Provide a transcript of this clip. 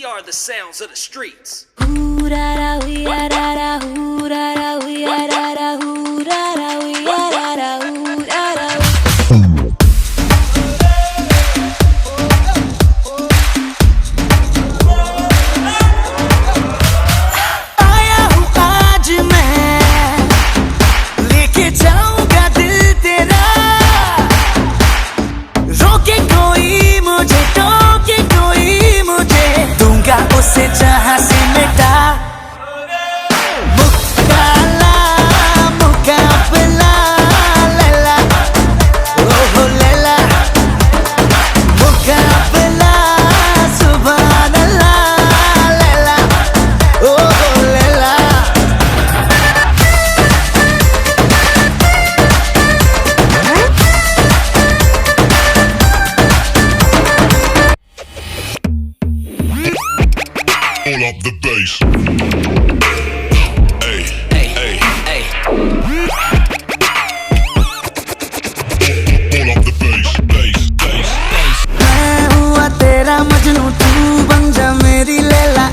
We are the sounds of the streets. उसे जहाँ से मिटा मुकाला मुकाबला लैला ओहो लैला मुकाबला सुभान अल्लाह लैला ओहो Laila Pull up the bass. Hey, hey, hey, hey. Pull up the bass, bass, bass, bass. मैं हुआ तेरा मजनू, तू बन जा मेरी लैला।